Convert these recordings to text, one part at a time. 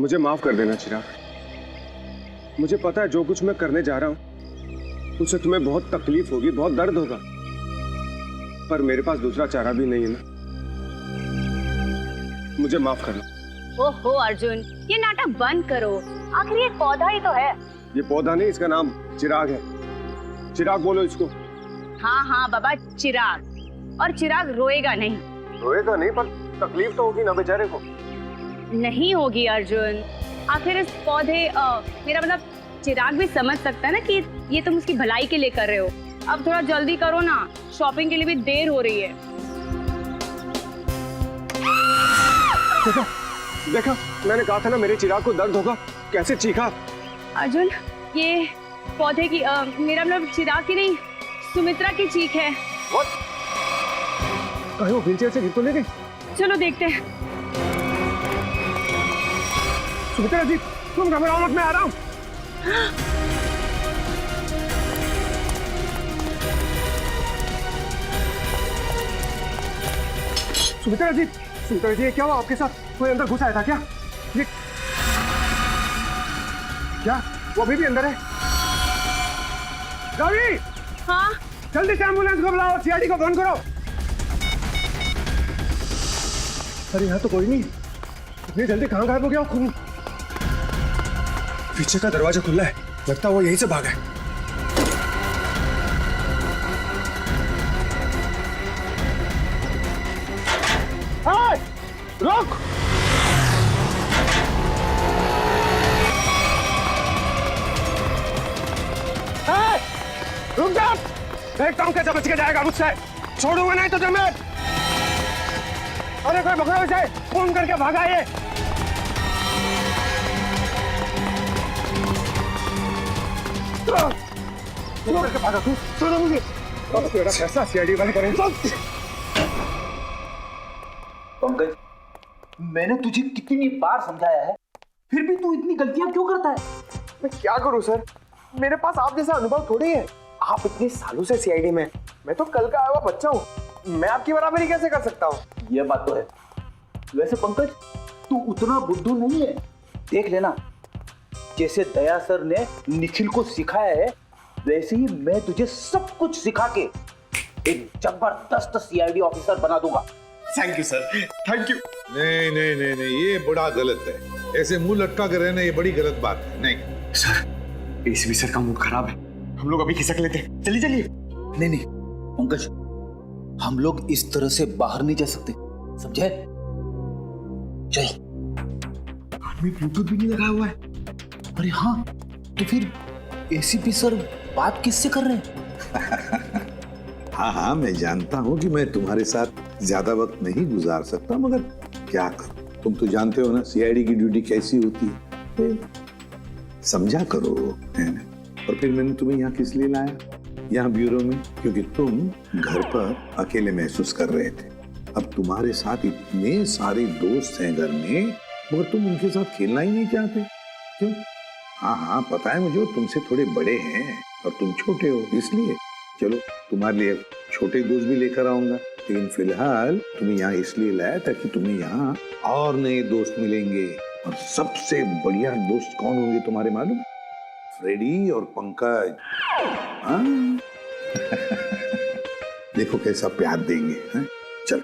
मुझे माफ कर देना चिराग। मुझे पता है जो कुछ मैं करने जा रहा हूं उससे तुम्हें बहुत तकलीफ होगी, बहुत दर्द होगा, पर मेरे पास दूसरा चारा भी नहीं है ना। मुझे माफ करना। ओहो अर्जुन, ये नाटक बंद करो। आखिर ये पौधा ही तो है। ये पौधा नहीं, इसका नाम चिराग है। चिराग बोलो इसको। हाँ हाँ बाबा, चिराग। और चिराग रोएगा नहीं। रोएगा नहीं, पर तकलीफ तो होगी ना बेचारे को। नहीं होगी अर्जुन। आखिर इस पौधे मेरा मतलब चिराग भी समझ सकता है ना कि ये तुम उसकी भलाई के लिए कर रहे हो। अब थोड़ा जल्दी करो ना, शॉपिंग के लिए भी देर हो रही है। देखा देखा, मैंने कहा था ना मेरे चिराग को दर्द होगा। कैसे चीखा। अर्जुन, ये पौधे की मेरा मतलब चिराग की नहीं, सुमित्रा की चीख है। कहीं वो व्हीलचेयर से गिर तो नहीं गई? चलो देखते हैं। सुमित्रा जी, तुम घबराओ मत, मैं आ रहा हूँ। सुमित्रा जी, सुमित्रा जी, ये क्या हुआ आपके साथ? कोई अंदर घुस आया था क्या? ये क्या? वो अभी भी अंदर है? रवि! हाँ? जल्दी से एम्बुलेंस को बुलाओ, सीआईडी को फोन करो। अरे यहाँ तो कोई नहीं। इतनी जल्दी कहाँ गायब हो गया? खून पीछे का दरवाजा खुला है, लगता है वो यहीं से भागा है। रुक! रुक जा! देखता हूँ कैसे बच के जाएगा मुझसे। छोड़ूंगा नहीं तुझे मैं। अरे कोई पकड़ो इसे, फोन करके भागा ये। करके भागा तू। सुनो मुझे, अब तेरा फैसला सीआईडी वाले करेंगे। पंकज, मैंने तुझे कितनी बार समझाया है, फिर भी तू इतनी गलतियां क्यों करता है? मैं क्या करूं सर, मेरे पास आप जैसा अनुभव थोड़ी है। आप इतने सालों से सीआईडी में, मैं तो कल का आया हुआ बच्चा हूँ। मैं आपकी बराबरी कैसे कर सकता हूँ? यह बात तो है। वैसे पंकज, तू उतना बुद्धू नहीं है। देख लेना, जैसे दया सर ने निखिल को सिखाया है, वैसे ही मैं तुझे सब कुछ सिखा के एक जबरदस्त सीआईडी ऑफिसर बना दूंगा। Thank you sir, thank you. नहीं नहीं नहीं नहीं, ये बड़ा गलत है। ऐसे मुंह लटका कर रहना ये बड़ी गलत बात है। नहीं सर, एसीपी सर का मूड खराब है, हम लोग अभी खिसक लेते हैं। चलिए चलिए। नहीं नहीं पंकज, हम लोग इस तरह से बाहर नहीं जा सकते, समझे? चल। आदमी ब्लूटूथ भी नहीं लगाया हुआ है। अरे हाँ, तो फिर एसीपी सर बात किससे कर रहे हैं? हाँ हाँ, मैं जानता हूँ कि मैं तुम्हारे साथ ज्यादा वक्त नहीं गुजार सकता, मगर क्या करूं, तुम तो जानते हो ना सीआईडी की ड्यूटी कैसी होती है। समझा करो, है ना? और फिर मैंने तुम्हें यहाँ किस लिए लाया, यहाँ ब्यूरो में, क्योंकि तुम घर पर अकेले महसूस कर रहे थे। अब तुम्हारे साथ इतने सारे दोस्त हैं घर में, मगर तुम उनके साथ खेलना ही नहीं चाहते। क्यों? हाँ हाँ पता है मुझे, तुमसे थोड़े बड़े हैं और तुम छोटे हो, इसलिए। चलो तुम्हारे लिए छोटे दोस्त भी लेकर आऊंगा, लेकिन फिलहाल तुम्हें यहाँ इसलिए लाया ताकि तुम्हें यहाँ और नए दोस्त मिलेंगे। और सबसे बढ़िया दोस्त कौन होंगे तुम्हारे मालूम? फ्रेडी और पंकज। हाँ? देखो कैसा प्यार देंगे। हैं? चलो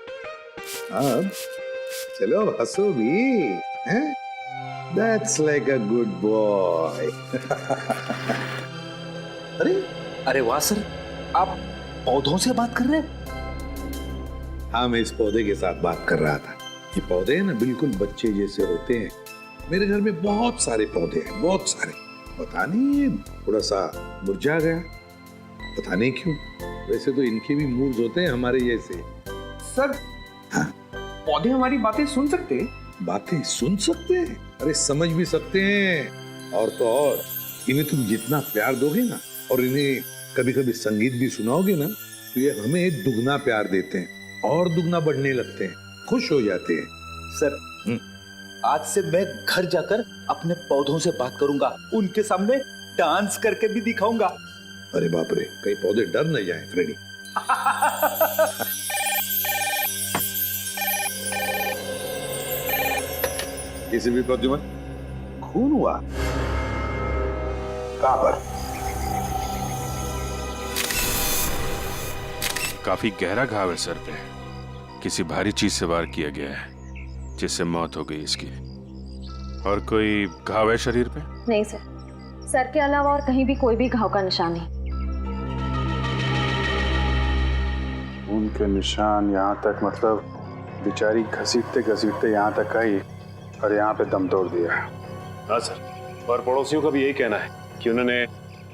अब चलो, हंसो भी हैं? That's like a good boy. अरे अरे वाह सर, आप पौधों से बात कर रहे हैं? हाँ, मैं इस पौधे के साथ बात कर रहा था। ये पौधे ना बिल्कुल बच्चे जैसे होते हैं। मेरे घर में बहुत सारे पौधे हैं, बहुत सारे। पता नहीं ये थोड़ा सा मुरझा गया, पता नहीं क्यों। वैसे तो इनके भी मूड्स होते हैं हमारे जैसे। सर, हाँ? पौधे हमारी बातें सुन सकते हैं? बातें सुन सकते हैं? अरे समझ भी सकते हैं। और तो और इन्हें तुम जितना प्यार दोगे ना, और इन्हें कभी कभी संगीत भी सुनाओगे ना, तो ये हमें दुगना प्यार देते हैं और दुगना बढ़ने लगते हैं, खुश हो जाते हैं। सर, आज से मैं घर जाकर अपने पौधों से बात करूंगा, उनके सामने डांस करके भी दिखाऊंगा। अरे बाप रे, कहीं पौधे डर न जाए फ्रेडी। किसी भी प्रद्युमन, खून हुआ। कहां पर? काफी गहरा घाव है सर पे। किसी भारी चीज से वार किया गया है जिससे मौत हो गई इसकी। और कोई घाव है शरीर पे? नहीं सर, सर के अलावा और कहीं भी कोई भी घाव का निशान नहीं। उनके निशान यहाँ तक, मतलब बेचारी घसीटते घसीटते यहाँ तक आई और यहाँ पे दम तोड़ दिया। हाँ सर, और पड़ोसियों का भी यही कहना है कि उन्होंने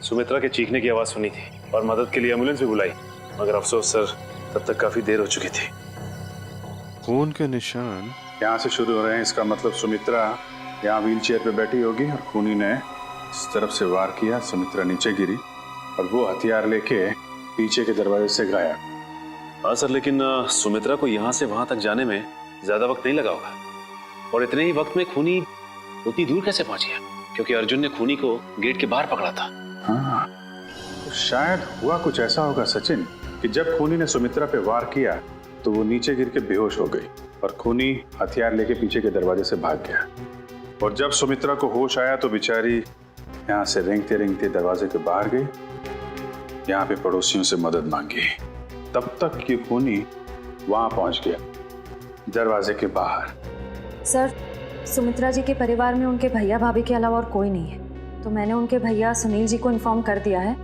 सुमित्रा के चीखने की आवाज़ सुनी थी और मदद के लिए एम्बुलेंस भी बुलाई, मगर अफसोस सर तब तक काफ़ी देर हो चुकी थी। खून के निशान यहाँ से शुरू हो रहे हैं, इसका मतलब सुमित्रा यहाँ व्हील चेयर पे बैठी होगी और खूनी ने इस तरफ से वार किया, सुमित्रा नीचे गिरी और वो हथियार लेके पीछे के दरवाजे से गायब। हाँ सर, लेकिन सुमित्रा को यहाँ से वहाँ तक जाने में ज़्यादा वक्त नहीं लगा होगा, और इतने ही वक्त में खूनी उतनी दूर कैसे पहुँच गया? क्योंकि अर्जुन ने खूनी को गेट के बाहर पकड़ा था। हाँ, तो शायद हुआ कुछ ऐसा होगा सचिन कि जब खूनी ने सुमित्रा पे वार किया तो वो नीचे गिर के बेहोश हो गई और खूनी हथियार लेके पीछे के दरवाजे से भाग गया। और जब सुमित्रा को होश आया तो बेचारी यहाँ से रेंगते रेंगते दरवाजे के बाहर गई, यहाँ पे पड़ोसियों से मदद मांगी। तब तक ये खूनी वहां पहुंच गया दरवाजे के बाहर। सर, सुमित्रा जी के परिवार में उनके भैया भाभी के अलावा और कोई नहीं है, तो मैंने उनके भैया सुनील जी को इन्फॉर्म कर दिया है,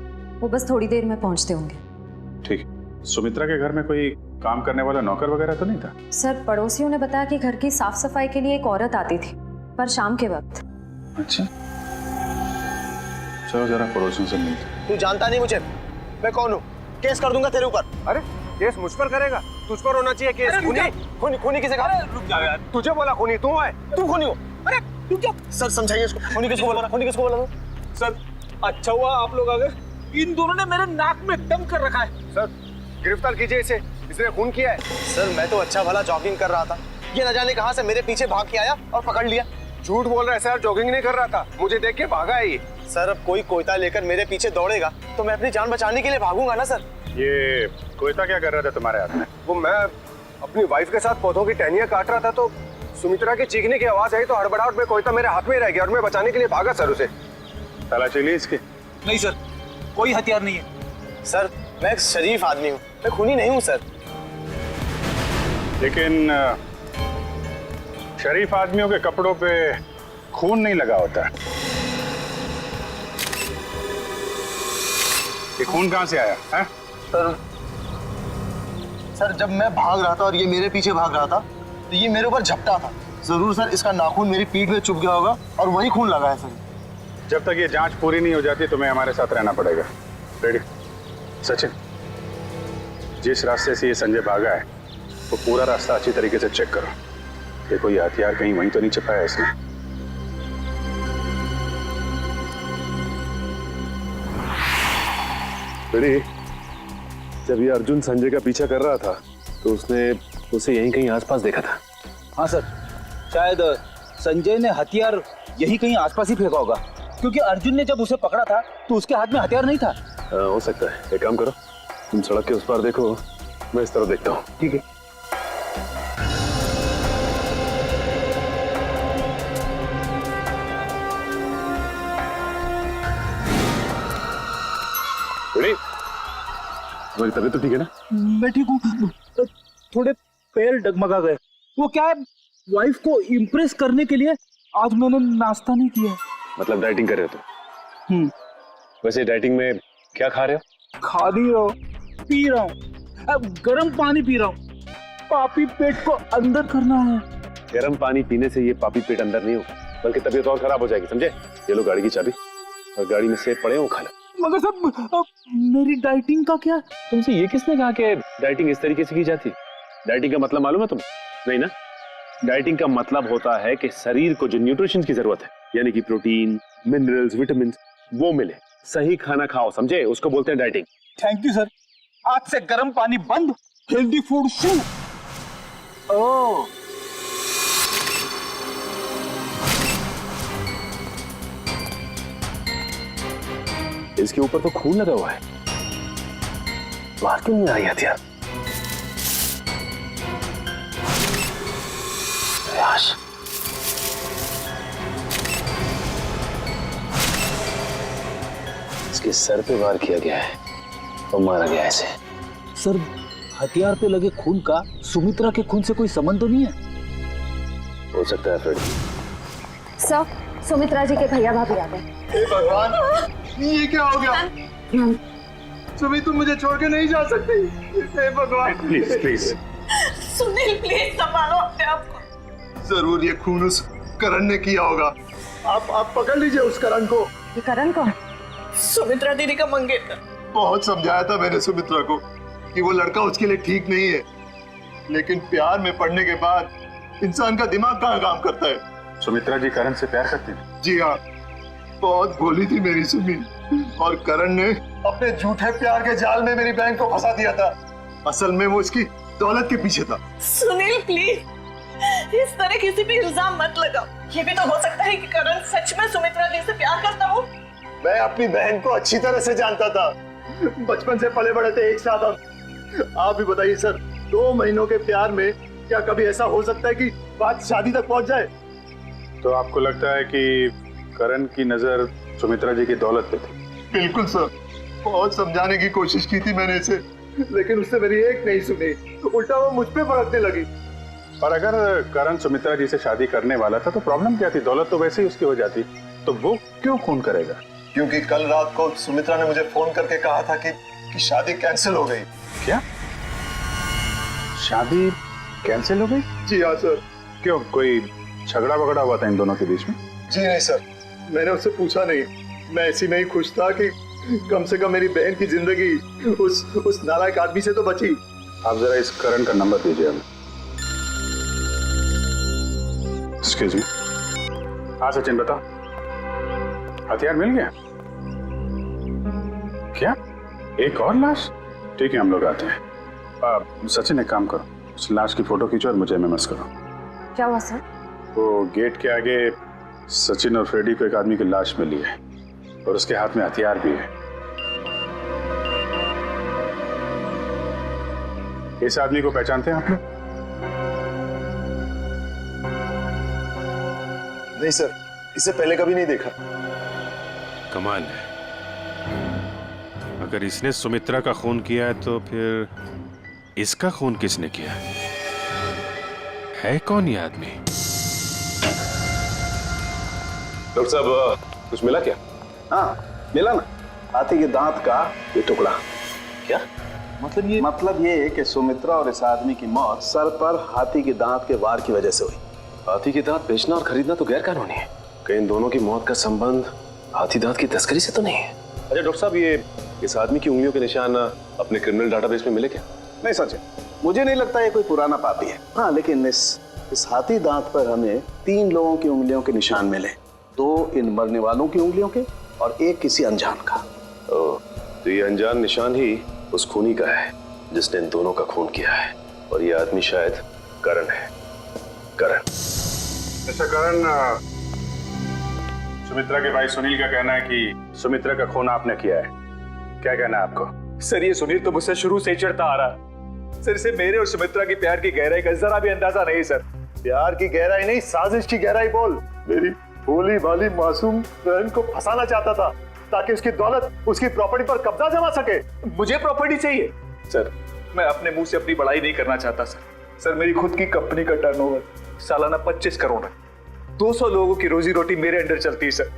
वो बस थोड़ी देर में पहुंचते होंगे। ठीक। सुमित्रा के घर में कोई काम करने वाला नौकर वगैरह तो नहीं था? सर, पड़ोसियों ने बताया कि घर की साफ सफाई के लिए एक औरत आती थी, पर शाम के वक्त। अच्छा, चलो जरा पड़ोसियों से मिलते। तू जानता नहीं मुझे, मैं कौन हूँ? केस कर दूंगा तेरे ऊपर। अरे केस मुझ पर करेगा? तुझ पर होना चाहिए केस। खूनी खूनी किसे कहा? रुक जा यार, तुझे बोला खूनी तू है। तू खूनी हो? अरे रुक जा सर, समझाइए इसको। खूनी किसको बोला? खूनी किसको बोला? सर, अच्छा हुआ आप लोग आ गए। इन दोनों ने मेरे नाक में दम कर रखा है। सर गिरफ्तार कीजिए इसे, इसने खून किया है। सर मैं तो अच्छा भला जॉगिंग कर रहा था, ये न जाने कहां से मेरे पीछे भाग के आया और पकड़ लिया। झूठ बोल रहा है सर, जॉगिंग नहीं कर रहा था, मुझे देख के भागा है ये। सर अब कोई कोयता लेकर मेरे पीछे दौड़ेगा तो मैं अपनी जान बचाने के लिए भागूंगा ना सर। ये कोयता क्या कर रहा था तुम्हारे हाथ में? वो मैं अपनी वाइफ के साथ पौधों की टहनियां काट रहा था तो सुमित्रा के चीखने की आवाज आई तो हड़बड़ाहट में कोयता मेरे हाथ में रह गया और मैं बचाने के लिए भागा सर उसे। तलाशी ली इसकी? नहीं सर, कोई हथियार नहीं है। सर मैं एक शरीफ आदमी हूँ, मैं खूनी नहीं हूँ सर। लेकिन शरीफ आदमियों के कपड़ों पे खून नहीं लगा होता। ये खून कहाँ से आया है? सर जब मैं भाग रहा था और ये मेरे पीछे भाग रहा था तो ये मेरे ऊपर झपटा था। जरूर सर इसका नाखून मेरी पीठ में चुभ गया होगा और वही खून लगा है सर। जब तक ये जांच पूरी नहीं हो जाती तुम्हें हमारे साथ रहना पड़ेगा। रेडी? सचिन, जिस रास्ते से ये संजय भागा है वो पूरा रास्ता अच्छी तरीके से चेक करो। देखो ये हथियार कहीं वहीं तो नहीं छिपाया इसने। बेटी, जब ये अर्जुन संजय का पीछा कर रहा था तो उसने उसे यहीं कहीं आसपास देखा था। हाँ सर, शायद संजय ने हथियार यहीं कहीं आसपास ही फेंका होगा, क्योंकि अर्जुन ने जब उसे पकड़ा था तो उसके हाथ में हथियार नहीं था। हो सकता है। एक काम करो, तुम सड़क के उस पार देखो, मैं इस तरफ देखता हूँ। ठीक है। बेटी, तुम्हारी तबीयत तो ठीक है ना? मैं ठीक हूँ, थोड़े पैर डगमगा गए। वो क्या है, वाइफ को इम्प्रेस करने के लिए आज मैंने नाश्ता नहीं किया। मतलब डाइटिंग कर रहे हो तुम? वैसे डाइटिंग में क्या खा रहे हो? खा नहीं रहा हूँ, पी रहा हूँ। अब गर्म पानी पी रहा हूँ, पापी पेट को अंदर करना है। गर्म पानी पीने से ये पापी पेट अंदर नहीं हो, बल्कि तबीयत और खराब हो जाएगी, समझे? ये लो गाड़ी की चाबी, और गाड़ी में सेब पड़े हो खा लो। मगर सब मेरी डाइटिंग का क्या? तुमसे ये किसने कहा कि डाइटिंग इस तरीके से की जाती? डाइटिंग का मतलब मालूम है तुम? नहीं ना? डाइटिंग का मतलब होता है कि शरीर को जो न्यूट्रिशन की जरूरत है, यानी कि प्रोटीन, मिनरल्स, विटामिन, वो मिले। सही खाना खाओ, समझे? उसको बोलते हैं डाइटिंग। थैंक यू सर, आज से गर्म पानी बंद, हेल्दी फूड शुरू। ओह, इसके ऊपर तो खून लगा हुआ है, बाहर क्यों नहीं आई हथियार? इसके सर पे वार किया गया है और मारा गया है इसे। सर हथियार पे लगे खून का सुमित्रा के खून से कोई संबंध तो नहीं है? हो सकता है फ्रेडी। सर, सुमित्रा जी के भैया भाभी आ गए। हे भगवान, ये क्या हो गया? सुमी तुम मुझे छोड़ के नहीं जा सकती। हे भगवान, प्लीज प्लीज। सुनील प्लीज संभालो अपने आप को। जरूर ये खून उस करण ने किया होगा। आप पकड़ लीजिए उस करण को। ये करण कौन? सुमित्रा दीदी का मंगेतर। बहुत समझाया था मैंने सुमित्रा को कि वो लड़का उसके लिए ठीक नहीं है, लेकिन प्यार में पड़ने के बाद इंसान का दिमाग कहाँ काम करता है। सुमित्रा जी करण से प्यार करती थी? जी हाँ, बहुत भोली थी मेरी सुमी, और करण ने अपने झूठे प्यार के जाल में मेरी बहन को फंसा दिया था। असल में वो इसकी दौलत के पीछे था। सुनील प्लीज इस तरह किसी पे इल्जाम मत लगाओ। ये भी तो हो सकता है कि करण सच में सुमित्रा दी से प्यार करता हो। मैं अपनी बहन को अच्छी तरह से जानता था, बचपन से पले बड़े थे एक साथ हम। आप भी बताइए सर, 2 महीनों के प्यार में क्या कभी ऐसा हो सकता है कि बात शादी तक पहुंच जाए? तो आपको लगता है कि करण की नजर सुमित्रा जी की दौलत पे थी? बिल्कुल सर, बहुत समझाने की कोशिश की थी मैंने इसे, लेकिन उसने मेरी एक नहीं सुनी, तो उल्टा वो मुझ पे भड़कने लगी। और अगर करण सुमित्रा जी से शादी करने वाला था तो प्रॉब्लम क्या थी? दौलत तो वैसे ही उसकी हो जाती, तो वो क्यों खून करेगा? क्योंकि कल रात को सुमित्रा ने मुझे फोन करके कहा था कि शादी कैंसिल हो गई। क्या? शादी कैंसिल हो गई? जी हाँ सर। क्यों, कोई झगड़ा वगड़ा हुआ था इन दोनों के बीच में? जी नहीं सर, मैंने उससे पूछा नहीं। मैं ऐसी में ही खुश था कि कम से कम मेरी बहन की जिंदगी उस नालायक आदमी से तो बची। आप जरा इस करण का नंबर दीजिए हमें। Excuse me. हाँ सचिन बताओ, हथियार मिल गया? क्या एक और लाश? ठीक है हम लोग आते हैं। सचिन एक काम करो, उस लाश की फोटो खींचो और मुझे एमएमएस करो। क्या हुआ सर? वो गेट के आगे सचिन और फ्रेडी को एक आदमी की लाश मिली है और उसके हाथ में हथियार भी है। इस आदमी को पहचानते हैं आप लोग? नहीं सर, इसे पहले कभी नहीं देखा। कमाल है, अगर इसने सुमित्रा का खून किया है तो फिर इसका खून किसने किया है? कौन ये आदमी? डॉक्टर साहब कुछ मिला क्या? हाँ मिला ना, हाथी के दांत का ये टुकड़ा। क्या मतलब ये है कि सुमित्रा और इस आदमी की मौत सर पर हाथी के दांत के वार की वजह से हुई। हाथी के दांत बेचना और खरीदना तो गैर कानूनी है। कहीं इन दोनों की मौत का संबंध हाथी दांत की तस्करी से तो नहीं है? अच्छा डॉक्टर साहब, ये इस आदमी की उंगलियों के निशान अपने क्रिमिनल डाटाबेस में मिले क्या? नहीं सच है, मुझे नहीं लगता ये कोई पुराना पापी है। हाँ लेकिन इस हाथी दांत पर हमें 3 लोगों की उंगलियों के निशान मिले, 2 इन मरने वालों की उंगलियों के और 1 किसी अनजान का। ओह, तो ये अनजान निशान ही उस खूनी का है जिसने इन दोनों का खून किया है, और ये आदमी शायद करण है। करण। अच्छा करण, सुमित्रा के भाई सुनील का कहना है कि सुमित्रा का खून आपने किया है, क्या कहना है आपको? सर ये सुनील तो मुझसे शुरू से ही चढ़ता आ रहा। सर इसे मेरे और सुमित्रा की प्यार की गहराई का जरा भी अंदाजा नहीं सर। प्यार की गहराई नहीं, साजिश की गहराई बोल। मेरी भोली भाली मासूम बहन को फंसाना चाहता था ताकि उसकी दौलत, उसकी प्रॉपर्टी पर कब्जा जमा सके। मुझे प्रॉपर्टी चाहिए सर, मैं अपने मुंह से अपनी बड़ाई नहीं करना चाहता सर। सर मेरी खुद की कंपनी का टर्नओवर सालाना 25 करोड़ है। 200 लोगों की रोजी रोटी मेरे अंडर चलती है सर।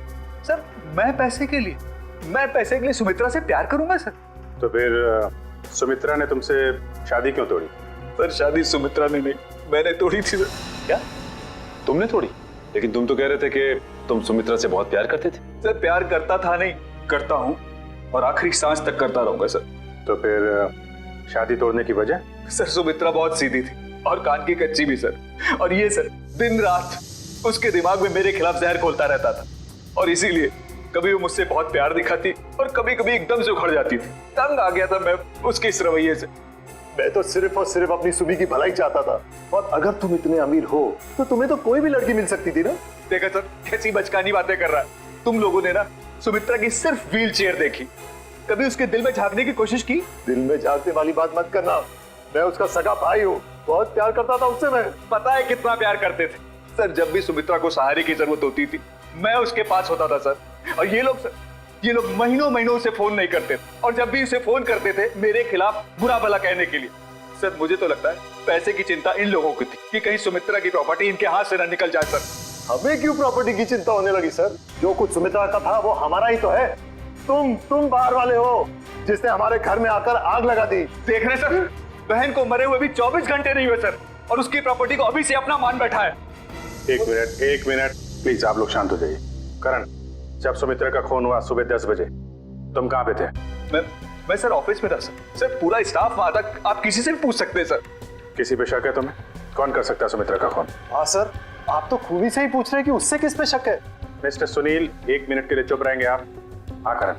सर मैं पैसे के लिए सुमित्रा से प्यार करूंगा सर? तो फिर सुमित्रा ने तुमसे शादी क्यों तोड़ी? सर शादी सुमित्रा ने नहीं, मैंने तोड़ी थी सर। क्या तुमने तोड़ी? लेकिन तुम तो कह रहे थे कि तुम सुमित्रा से बहुत प्यार करते थे। सर प्यार करता था नहीं, करता हूँ और आखिरी सांस तक करता रहूंगा सर। तो फिर शादी तोड़ने की वजह? सर सुमित्रा बहुत सीधी थी और कान की कच्ची भी सर, और ये सर दिन रात उसके दिमाग में मेरे खिलाफ जहर घोलता रहता था, और इसीलिए कभी वो मुझसे बहुत प्यार दिखाती और कभी कभी एकदम से उखड़ जाती थी। तंग आ गया था मैं उसके इस रवैये से। मैं तो सिर्फ और सिर्फ अपनी सुमी की भलाई चाहता था, और अगर तुम इतने अमीर हो तो तुम्हें तो कोई भी लड़की मिल सकती थी ना। देखा सर कैसी बचकानी बातें कर रहा है। तुम लोगों ने ना सुमित्रा की सिर्फ व्हील चेयर देखी, कभी उसके दिल में झांकने की कोशिश की? दिल में झांकने वाली बात मत करना, मैं उसका सगा भाई हूँ, बहुत प्यार करता था उससे। मैं पता है कितना प्यार करते थे सर। जब भी सुमित्रा को सहारे की जरूरत होती थी मैं उसके पास होता था सर। और ये लोग सर, ये लोग महीनों महीनों उसे फोन नहीं करते और जब भी उसे फोन करते थे मेरे खिलाफ बुरा भला कहने के लिए। सर मुझे तो लगता है पैसे की चिंता इन लोगों की थी कि कहीं सुमित्रा की प्रॉपर्टी इनके हाथ से न निकल जाए। सर हमें क्यों प्रॉपर्टी की चिंता होने लगी सर? जो कुछ सुमित्रा का था वो हमारा ही तो है। तुम बाहर वाले हो जिसने हमारे घर में आकर आग लगा दी। देख रहे सर, बहन को मरे हुए भी 24 घंटे नहीं हुए सर, और उसकी प्रॉपर्टी को अभी से अपना मान बैठा है। एक मिनट प्लीज, आप लोग शांत हो जाइए। करण, जब सुमित्रा का खून हुआ सुबह 10 बजे तुम कहाँ पे थे? मैं सर ऑफिस में था सर। सर पूरा स्टाफ वहां था, आप किसी से भी पूछ सकते हैं सर। किसी पे शक है तुम्हें? कौन कर सकता है सुमित्रा का खून? हाँ सर, आप तो खूनी से ही पूछ रहे हैं कि उससे किस पे शक है। मिस्टर सुनील, 1 मिनट के लिए चुप रहेंगे आप? हाँ करण,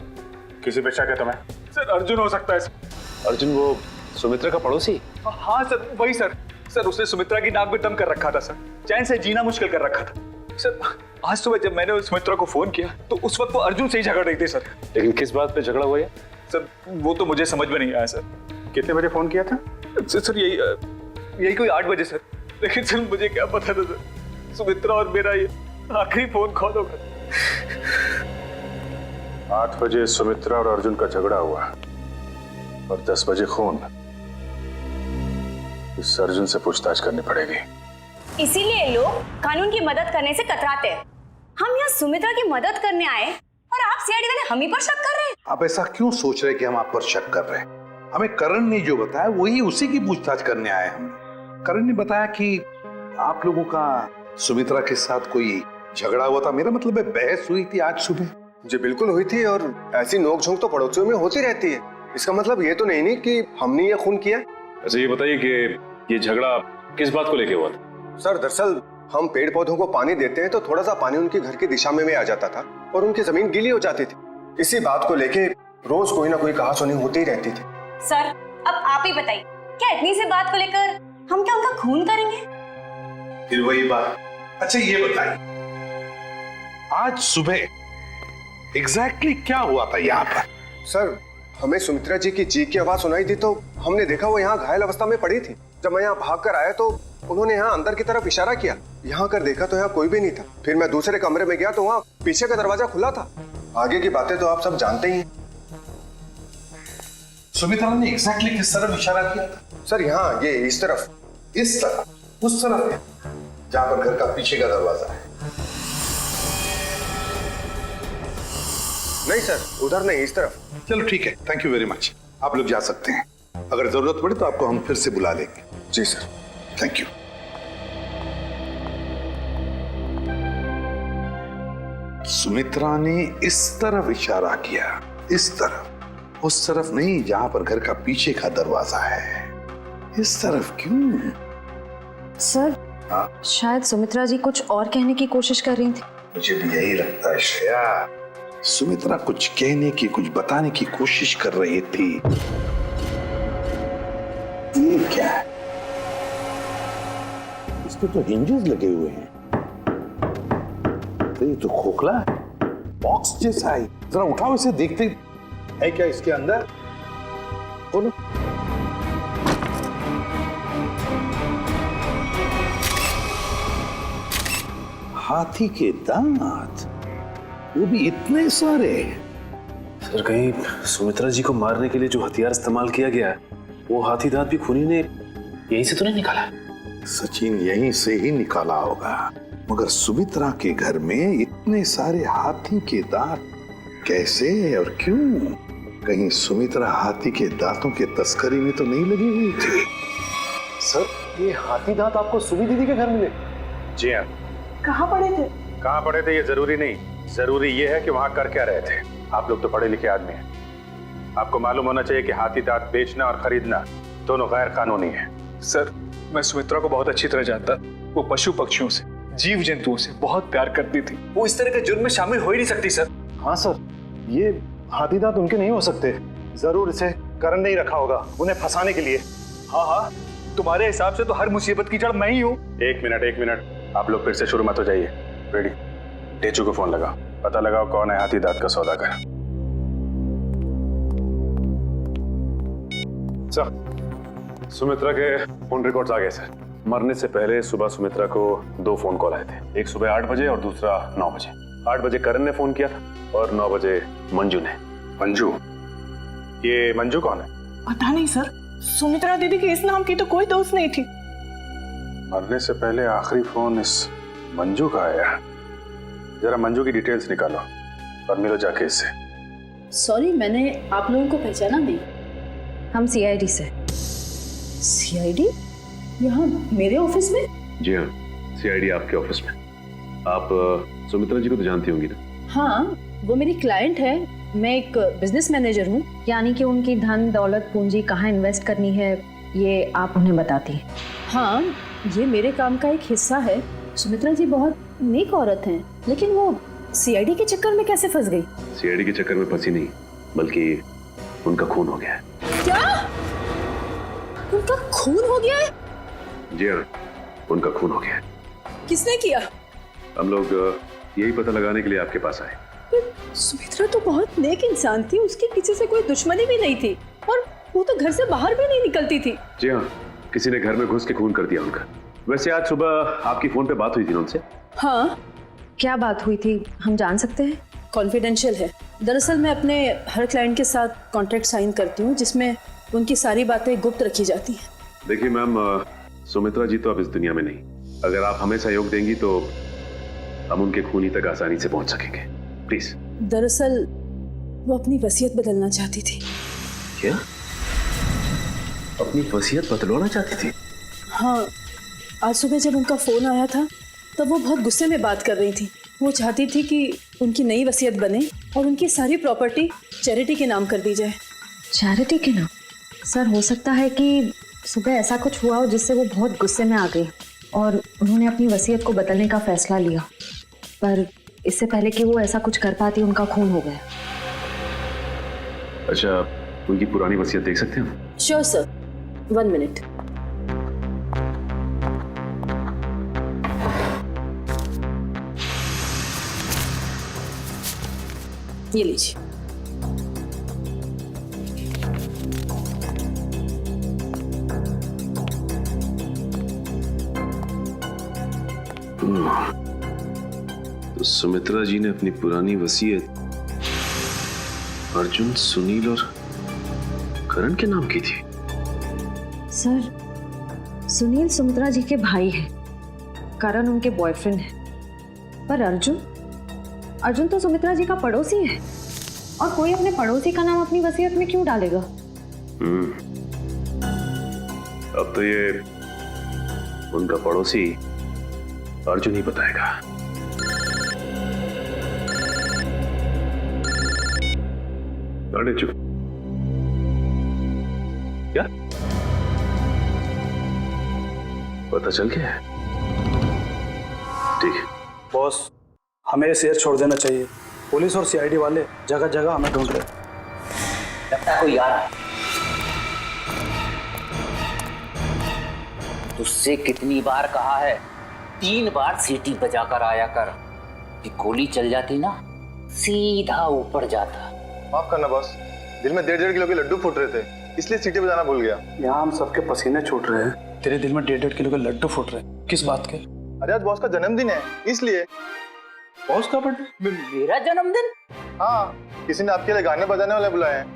किसी पे शक है तुम्हें? सर अर्जुन हो सकता है सर। अर्जुन वो सुमित्रा का पड़ोसी? हाँ सर वही सर। सर उसने सुमित्रा की नाक में दम कर रखा था सर, चैन से जीना मुश्किल कर रखा था सर। आज सुबह जब मैंने सुमित्रा को फोन किया तो उस वक्त वो अर्जुन से ही झगड़ रही थी सर। लेकिन किस बात पे झगड़ा हुआ है? सर वो तो मुझे समझ में नहीं आया सर। कितने बजे फोन किया था? सर यही कोई 8 बजे सर। लेकिन सर मुझे क्या पता था सर, सुमित्रा और मेरा ये आखिरी फोन कॉल होगा। 8 बजे सुमित्रा और अर्जुन का झगड़ा हुआ और 10 बजे खून। इस अर्जुन से पूछताछ करनी पड़ेगी। इसीलिए लोग कानून की मदद करने से कतराते हैं। हम यहाँ सुमित्रा की मदद करने आए और आप सीआईडी वाले हम ही पर शक कर रहे हैं। आप ऐसा क्यों सोच रहे हैं कि हम आप पर शक कर रहे हैं? हमें करण ने जो बताया वही उसी की पूछताछ करने आए हम। करण ने बताया कि आप लोगों का सुमित्रा के साथ कोई झगड़ा हुआ था। मेरा मतलब है बहस हुई थी आज सुबह। जी बिल्कुल हुई थी, और ऐसी नोकझोंक तो पड़ोसियों में होती रहती है। इसका मतलब ये तो नहीं कि हमने ये खून किया। अच्छा ये बताइए कि ये झगड़ा किस बात को लेके हुआ था? सर दरअसल हम पेड़ पौधों को पानी देते हैं तो थोड़ा सा पानी उनके घर की दिशा में आ जाता था और उनकी जमीन गीली हो जाती थी। इसी बात को लेके रोज कोई ना कोई कहासुनी होती ही रहती थी। सर अब आप ही बताइए, क्या इतनी सी बात को लेकर हम क्या उनका खून करेंगे? फिर वही बात। अच्छा ये बताइए, आज सुबह एग्जैक्टली क्या हुआ था यहाँ पर? सर हमें सुमित्रा जी की चीख की आवाज सुनाई थी तो हमने देखा वो यहाँ घायल अवस्था में पड़ी थी। जब मैं यहाँ भाग कर आया तो उन्होंने यहाँ अंदर की तरफ इशारा किया। यहाँ कर देखा तो यहाँ कोई भी नहीं था। फिर मैं दूसरे कमरे में गया तो वहाँ पीछे का दरवाजा खुला था। आगे की बातें तो आप सब जानते ही हैं। सुमित्रा ने एग्जैक्टली किस तरफ इशारा किया था? सर यहाँ ये इस तरफ। इस तरफ? उस तरफ जहाँ पर घर का पीछे का दरवाजा है? नहीं सर, उधर नहीं, इस तरफ। चलो ठीक है, थैंक यू वेरी मच। आप लोग जा सकते हैं। अगर जरूरत पड़े तो आपको हम फिर से बुला लेंगे। जी सर, थैंक यू। सुमित्रा ने इस तरफ इशारा किया, इस तरफ, उस तरफ नहीं जहां पर घर का पीछे का दरवाजा है। इस तरफ क्यों? सर शायद सुमित्रा जी कुछ और कहने की कोशिश कर रही थी। मुझे भी यही लगता है श्रेया। सुमित्रा कुछ कहने की, कुछ बताने की कोशिश कर रही थी। ये क्या है? इस पे तो हिंजेस लगे हुए हैं। तो ये तो खोखला है, बॉक्स जैसा है। जरा उठाओ इसे, देखते है क्या इसके अंदर। बोलो। हाथी के दांत, वो भी इतने सारे। सर कहीं सुमित्रा जी को मारने के लिए जो हथियार इस्तेमाल किया गया है वो हाथी दांत भी खूनी ने यहीं से तो नहीं निकाला? सचिन यहीं से ही निकाला होगा, मगर सुमित्रा के घर में इतने सारे हाथी के दांत कैसे और क्यों? कहीं सुमित्रा हाथी के दांतों के तस्करी में तो नहीं लगी हुई थी? सर ये हाथी दांत आपको सुमी दीदी के घर मिले? जी हाँ। कहाँ पड़े थे? कहाँ पड़े थे ये जरूरी नहीं, जरूरी ये है कि वहां कर क्या रहे थे। आप लोग तो पढ़े लिखे आदमी हैं, आपको मालूम होना चाहिए कि हाथी दांत बेचना और खरीदना दोनों गैर कानूनी है। सर मैं सुमित्रा को बहुत अच्छी तरह जानता। वो पशु पक्षियों से, जीव जंतुओं से बहुत प्यार करती थी। वो इस तरह के जुर्म में शामिल हो ही नहीं सकती सर। हाँ सर, ये हाथी दांत उनके नहीं हो सकते। जरूर इसे करण ने ही रखा होगा उन्हें फंसाने के लिए। हाँ हाँ, तुम्हारे हिसाब से तो हर मुसीबत की जड़ मैं ही हूँ। एक मिनट, आप लोग फिर से शुरू मत हो जाइए। रेडी, टेचू को फोन लगाओ, पता लगाओ कौन है हाथी दांत का सौदागर। सर सुमित्रा के फोन रिकॉर्ड्स आ गए सर। मरने से पहले सुबह सुमित्रा को 2 फोन कॉल आए थे, एक सुबह 8 बजे और दूसरा 9 बजे। 8 बजे करण ने फोन किया था और 9 बजे मंजू ने। मंजू? ये मंजू कौन है? पता नहीं सर, सुमित्रा दीदी के इस नाम की तो कोई दोस्त नहीं थी। मरने से पहले आखिरी फोन इस मंजू का आया। जरा मंजू की डिटेल्स निकालो और मिलो जाके इससे। सॉरी, मैंने आप लोगों को पहचाना नहीं। हम सीआईडी से। सीआईडी? यहाँ मेरे ऑफिस में? जी हाँ, सीआईडी आपके ऑफिस में। आप सुमित्रा जी को तो जानती होंगी ना? हाँ, वो मेरी क्लाइंट है। मैं एक बिजनेस मैनेजर हूँ। यानी कि उनकी धन दौलत पूंजी कहाँ इन्वेस्ट करनी है ये आप उन्हें बताती हैं? हाँ, ये मेरे काम का एक हिस्सा है। सुमित्रा जी बहुत नेक औरत हैं, लेकिन वो सीआईडी के चक्कर में कैसे फंस गई? सीआईडी के चक्कर में फंसी नहीं, बल्कि उनका खून हो गया है। क्या? उनका खून हो गया है? जी हाँ, उनका खून हो गया है। किसने किया? हम लोग यही पता लगाने के लिए आपके पास आए। सुमित्रा तो बहुत नेक इंसान थी, उसके किसी से कोई दुश्मनी भी नहीं थी और वो तो घर से बाहर भी नहीं निकलती थी। जी हाँ, किसी ने घर में घुस के खून कर दिया उनका। वैसे आज सुबह आपकी फोन पे बात हुई थी ना उनसे? हाँ। क्या बात हुई थी, हम जान सकते हैं? कॉन्फिडेंशियल है। दरअसल मैं अपने हर क्लाइंट के साथ कॉन्ट्रैक्ट साइन करती हूँ जिसमें उनकी सारी बातें गुप्त रखी जाती हैं। देखिए मैम, सुमित्रा जी तो अब इस दुनिया में नहीं। अगर आप हमें सहयोग देंगी तो हम उनके खूनी तक आसानी से पहुंच सकेंगे। प्लीज। दरअसल वो अपनी वसीयत बदलना चाहती थी। क्या? अपनी वसीयत बदलवाना चाहती थी? हाँ, आज सुबह जब उनका फोन आया था तब वो बहुत गुस्से में बात कर रही थी। वो चाहती थी कि उनकी नई वसीयत बने और उनकी सारी प्रॉपर्टी चैरिटी के नाम कर दी जाए। चैरिटी के नाम? सर, हो सकता है कि सुबह ऐसा कुछ हुआ हो जिससे वो बहुत गुस्से में आ गई और उन्होंने अपनी वसीयत को बदलने का फैसला लिया, पर इससे पहले कि वो ऐसा कुछ कर पाती उनका खून हो गया। अच्छा, उनकी पुरानी वसीयत देख सकते हैं? Sure sir, 1 minute. ये लीजिए। तो सुमित्रा जी ने अपनी पुरानी वसीयत अर्जुन, सुनील और करण के नाम की थी। सर, सुनील सुमित्रा जी के भाई हैं, करण उनके बॉयफ्रेंड है, पर अर्जुन तो सुमित्रा जी का पड़ोसी है और कोई अपने पड़ोसी का नाम अपनी वसीयत में क्यों डालेगा? अब तो ये उनका पड़ोसी अर्जुन ही बताएगा। अरे चुप। क्या पता चल गया है? ठीक है बॉस, हमें ये शहर छोड़ देना चाहिए। पुलिस और सीआईडी वाले जगह जगह हमें ढूंढ रहे। लगता है कोई आ रहा है। तुझसे कितनी बार कहा है, 3 बार सीटी बजाकर आया कर। कि गोली चल जाती ना, सीधा ऊपर जाता। माफ करना बॉस, दिल में 1.5 किलो के लड्डू फूट रहे थे, इसलिए सीटी बजाना भूल गया। यहाँ हम सबके पसीने छूट रहे हैं, तेरे दिल में 1.5 किलो के लड्डू फूट रहे हैं। किस बात के? अरे आज बॉस का जन्मदिन है, इसलिए। बॉस का बर्थडे? मेरा जन्मदिन? हाँ, किसी ने आपके लिए गाने बजाने वाले बुलाए हैं।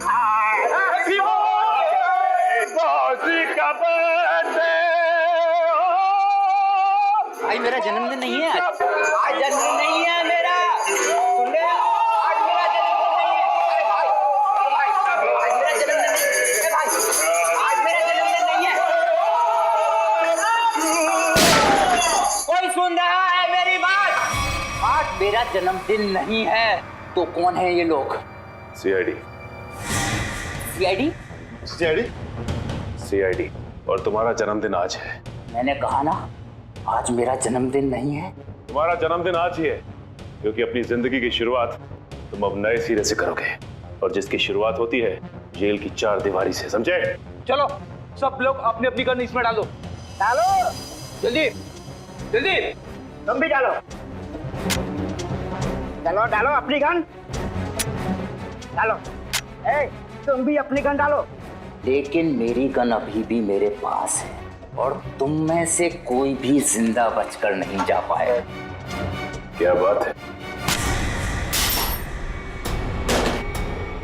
भाई मेरा जन्मदिन नहीं है आज जन्मदिन नहीं है मेरा। सुन ले, आज मेरा जन्मदिन नहीं है। भाई, आज मेरा जन्मदिन नहीं है। कोई सुन रहा है मेरी बात? आज मेरा जन्मदिन नहीं है। तो कौन है ये लोग? सीआईडी। सीआईडी? सीआईडी? सीआईडी। और तुम्हारा जन्मदिन आज है। मैंने कहा ना, आज मेरा जन्मदिन नहीं है। तुम्हारा जन्मदिन आज ही है, क्योंकि अपनी जिंदगी की शुरुआत तुम अब नए सिरे से करोगे, और जिसकी शुरुआत होती है जेल की 4 दीवारी से, समझे? चलो सब लोग अपनी अपनी गन इसमें डालो। डालो जल्दी जल्दी, तुम भी डालो। चलो डालो अपनी गन, डालो। ए, तुम भी अपनी गन डालो। लेकिन मेरी गन अभी भी मेरे पास है और तुम में से कोई भी जिंदा बचकर नहीं जा पाए। क्या बात है?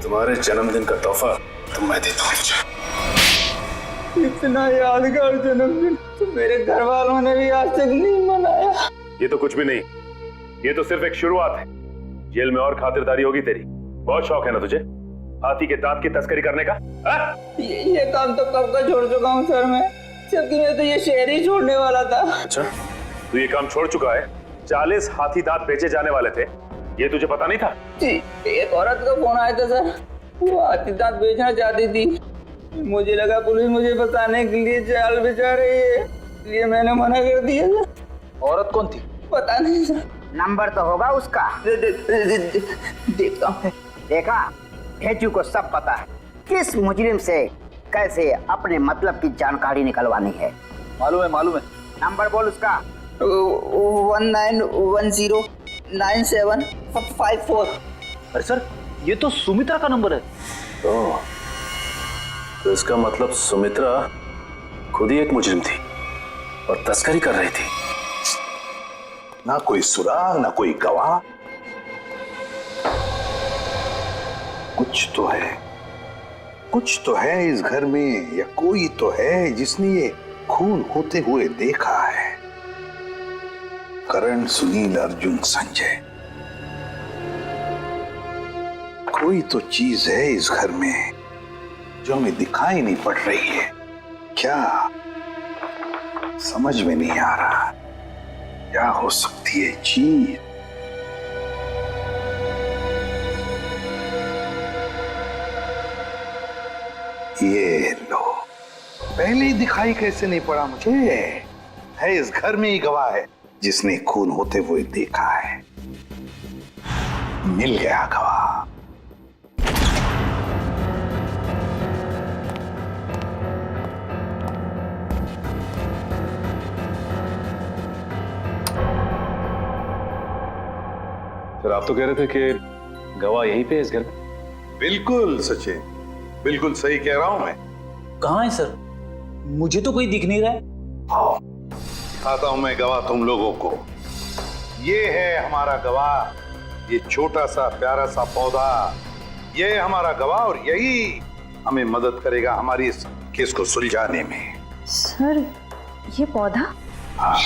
तुम्हारे जन्मदिन का तोहफा तो मैं देता हूँ तुझे। इतना यादगार जन्मदिन तो मेरे घर वालों ने भी आज तक नहीं मनाया। ये तो कुछ भी नहीं, ये तो सिर्फ एक शुरुआत है। जेल में और खातिरदारी होगी तेरी। बहुत शौक है ना तुझे हाथी के दांत की तस्करी करने का? ये काम तो कब का छोड़ चुका हूँ सर मैं, जबकि मैं तो ये शहर ही छोड़ने वाला था। अच्छा, तू ये काम छोड़ चुका है? 40 हाथी दांत बेचे जाने वाले थे, ये तुझे पता नहीं था? जी, एक औरत का फोन आया था सर, वो हाथी दांत बेचना चाहती थी। मुझे लगा पुलिस मुझे फंसाने के लिए जाल बिछा रही है, इसलिए मैंने मना कर दिया सर। औरत कौन थी? पता नहीं सर। नंबर तो होगा उसका। देखता हूँ। देखा, भेजू को सब पता है किस मुजरिम से कैसे अपने मतलब की जानकारी निकलवानी है। मालूम है, मालूम है। नंबर बोल उसका। 19109754। अरे सर, ये तो सुमित्रा का नंबर है। तो इसका मतलब सुमित्रा खुद ही एक मुजरिम थी और तस्करी कर रही थी। ना कोई सुराग, ना कोई गवाह। कुछ तो है, कुछ तो है इस घर में, या कोई तो है जिसने ये खून होते हुए देखा है। करण, सुनील, अर्जुन, संजय, कोई तो चीज है इस घर में जो हमें दिखाई नहीं पड़ रही है। क्या समझ में नहीं आ रहा, क्या हो सकती है चीज? ये लो, पहले ही दिखाई कैसे नहीं पड़ा मुझे? है इस घर में ही गवाह है जिसने खून होते हुए देखा है। मिल गया गवाह। सर, आप तो कह रहे थे कि गवाह यहीं पे है इस घर में। बिल्कुल सचिन, बिल्कुल सही कह रहा हूं मैं। कहाँ है सर? मुझे तो कोई दिख नहीं रहा है। आओ, दिखाता हूं मैं गवाह तुम लोगों को। ये है हमारा गवाह, ये छोटा सा प्यारा सा पौधा, ये है हमारा गवाह और यही हमें मदद करेगा हमारी इस केस को सुलझाने में। सर, ये पौधा? हाँ,